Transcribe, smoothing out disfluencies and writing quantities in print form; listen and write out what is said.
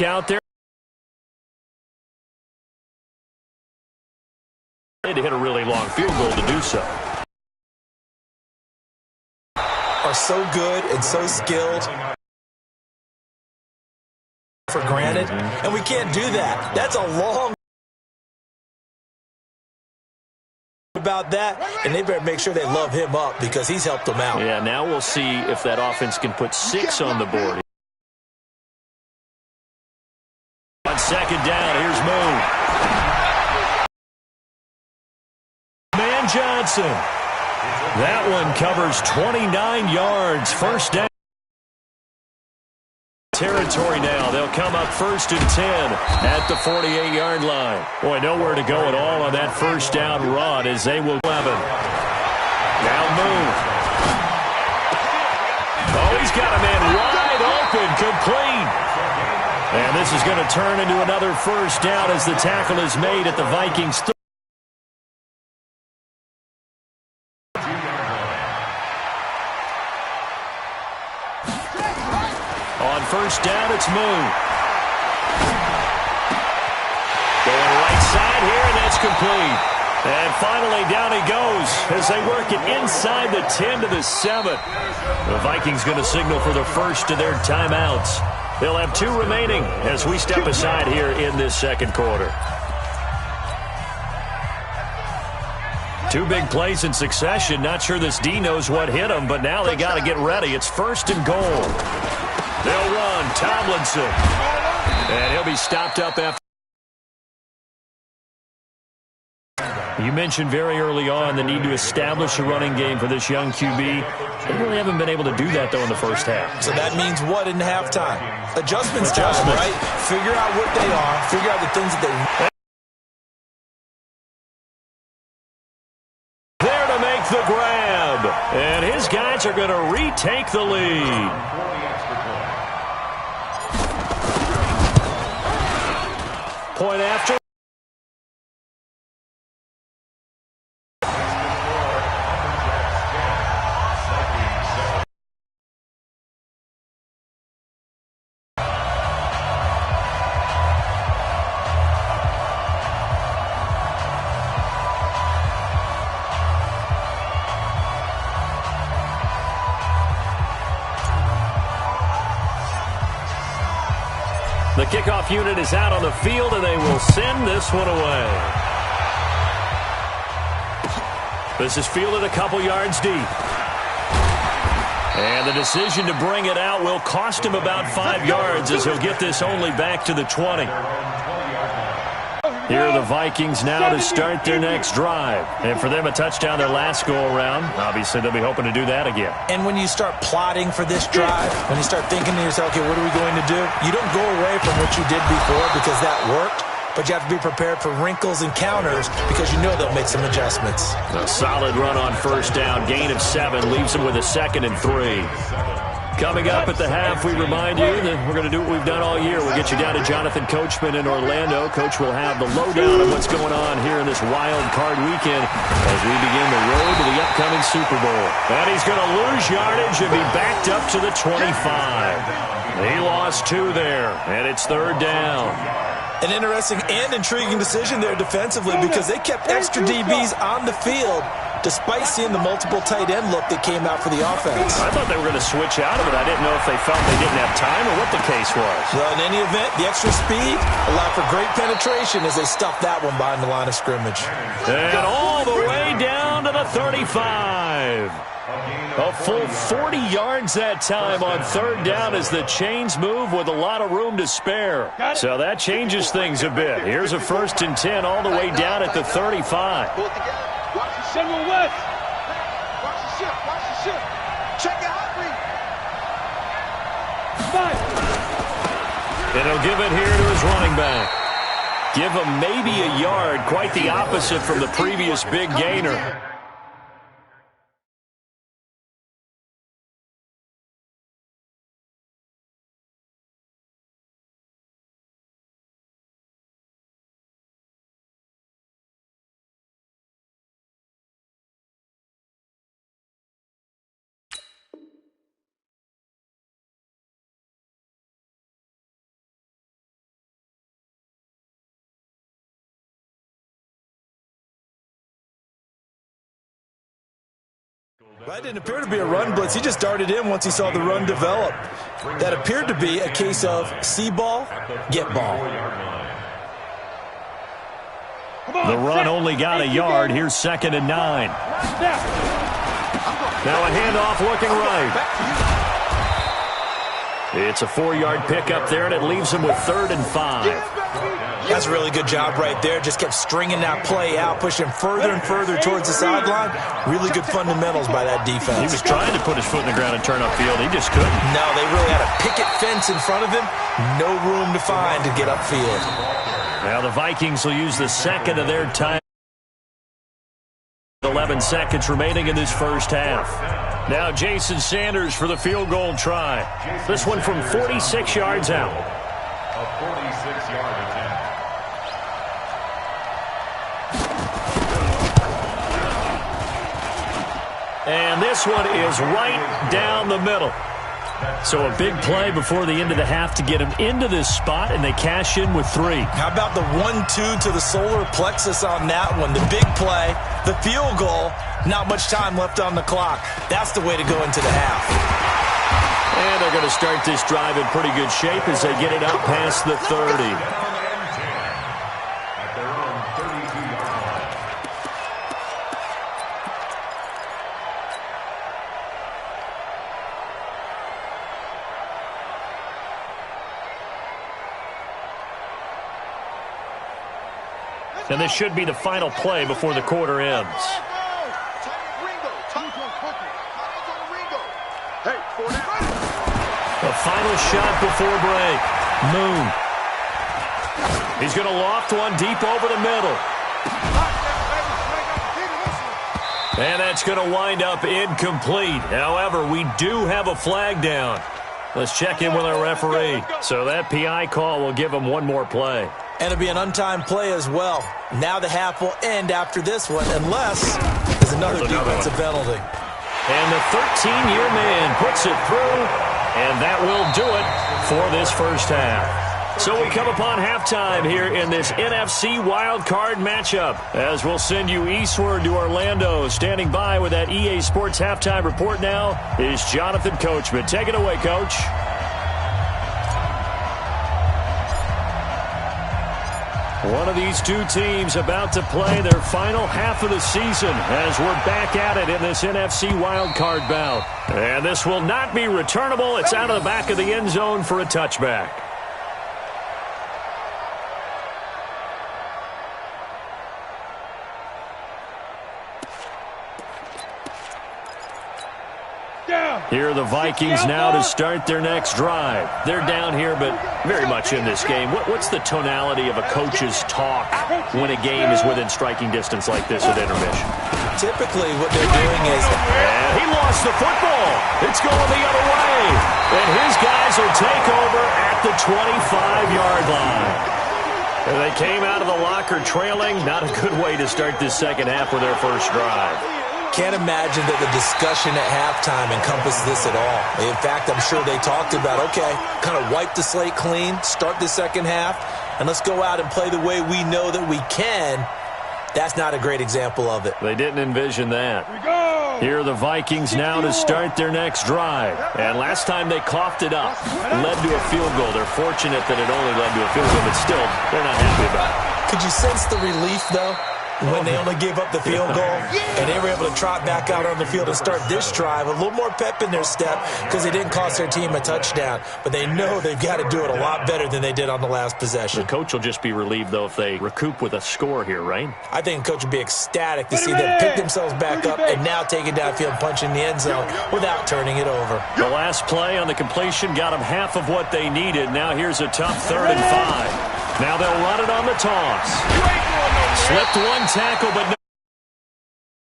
Out there. They had to hit a really long field goal to do so. Are so good and so skilled for granted, and we can't do that. That's a long about that, and they better make sure they love him up because he's helped them out. Yeah, now we'll see if that offense can put 6 on the board. On second down, here's Moon. Man Johnson. That one covers 29 yards. First down. Territory now. They'll come up 1st and 10 at the 48-yard line. Boy, nowhere to go at all on that first down run as they will 11. Now Moon. Oh, he's got a man wide open, complete. And this is going to turn into another first down as the tackle is made at the Vikings 30. On first down, it's Moon. Going right side here, and that's complete. And finally, down he goes as they work it inside the 10 to the 7. The Vikings going to signal for the first of their timeouts. They'll have 2 remaining as we step aside here in this second quarter. 2 big plays in succession. Not sure this D knows what hit him, but now they got to get ready. It's 1st and goal. They'll run. Tomlinson. And he'll be stopped up after. You mentioned very early on the need to establish a running game for this young QB. They really haven't been able to do that, though, in the first half. So that means what in halftime? Adjustments time, right? Figure out what they are. Figure out the things that they... There to make the grab. And his guys are going to retake the lead. Point after. The kickoff unit is out on the field, and they will send this one away. This is fielded a couple yards deep. And the decision to bring it out will cost him about 5 yards as he'll get this only back to the 20. Here are the Vikings now to start their next drive. And for them, a touchdown their last go-around. Obviously, they'll be hoping to do that again. And when you start plotting for this drive, when you start thinking to yourself, okay, what are we going to do? You don't go away from what you did before because that worked, but you have to be prepared for wrinkles and counters because you know they'll make some adjustments. A solid run on first down. Gain of 7 leaves them with a 2nd and 3. Coming up at the half, we remind you that we're going to do what we've done all year. We'll get you down to Jonathan Coachman in Orlando. Coach will have the lowdown of what's going on here in this wild card weekend as we begin the road to the upcoming Super Bowl. And he's going to lose yardage and be backed up to the 25. He lost 2 there, and it's 3rd down. An interesting and intriguing decision there defensively because they kept extra DBs on the field despite seeing the multiple tight end look that came out for the offense. I thought they were going to switch out of it. I didn't know if they felt they didn't have time or what the case was. Well, in any event, the extra speed allowed for great penetration as they stuffed that one behind the line of scrimmage. And all the way down to the 35. A full 40 yards that time on 3rd down as the chains move with a lot of room to spare. So that changes things a bit. Here's a 1st and 10 all the way down at the 35. Watch the single west. Watch the shift. Watch the shift. Check your hot read. 5. And he'll give it here to his running back. Give him maybe a yard. Quite the opposite from the previous big gainer. That didn't appear to be a run blitz. He just darted in once he saw the run develop. That appeared to be a case of see ball, get ball. The run only got a yard. Here's 2nd and 9. Now a handoff looking right. It's a 4-yard pickup there, and it leaves him with 3rd and 5. That's a really good job right there. Just kept stringing that play out, pushing further and further towards the sideline. Really good fundamentals by that defense. He was trying to put his foot in the ground and turn upfield. He just couldn't. No, they really had a picket fence in front of him. No room to find to get upfield. Now the Vikings will use the second of their time. 11 seconds remaining in this first half. Now Jason Sanders for the field goal try. This one from 46 yards out. A 46-yard attempt. And this one is right down the middle. So a big play before the end of the half to get him into this spot, and they cash in with 3. How about the 1-2 to the solar plexus on that one? The big play, the field goal, not much time left on the clock. That's the way to go into the half. And they're going to start this drive in pretty good shape as they get it up past the 30. And this should be the final play before the quarter ends. The final shot before break. Moon. He's going to loft one deep over the middle. And that's going to wind up incomplete. However, we do have a flag down. Let's check in with our referee. So that PI call will give him one more play. And it'll be an untimed play as well. Now the half will end after this one, unless there's another defensive penalty. And the 13-year man puts it through, and that will do it for this first half. So we come upon halftime here in this NFC wildcard matchup, as we'll send you eastward to Orlando. Standing by with that EA Sports halftime report now is Jonathan Coachman. Take it away, Coach. One of these two teams about to play their final half of the season as we're back at it in this NFC wildcard bout. And this will not be returnable. It's out of the back of the end zone for a touchback. Here are the Vikings now to start their next drive. They're down here, but very much in this game. What's the tonality of a coach's talk when a game is within striking distance like this at intermission? Typically what they're doing is... And he lost the football. It's going the other way. And his guys will take over at the 25-yard line. And they came out of the locker trailing. Not a good way to start this second half with their first drive. Can't imagine that the discussion at halftime encompassed this at all. In fact, I'm sure they talked about, okay, kind of wipe the slate clean, start the second half, and let's go out and play the way we know that we can. That's not a great example of it. They didn't envision that. Here are the Vikings now to start their next drive. And last time they coughed it up, led to a field goal. They're fortunate that it only led to a field goal, but still, they're not happy about it. Could you sense the relief, though? When they only gave up the field goal and they were able to trot back out on the field and start this drive, a little more pep in their step because they didn't cost their team a touchdown. But they know they've got to do it a lot better than they did on the last possession. The coach will just be relieved, though, if they recoup with a score here, right? I think the coach would be ecstatic to see them pick themselves back up and now take it downfield, punch in the end zone without turning it over. The last play on the completion got them half of what they needed. Now here's a tough 3rd and 5. Now they'll run it on the toss. Slipped one tackle, but no.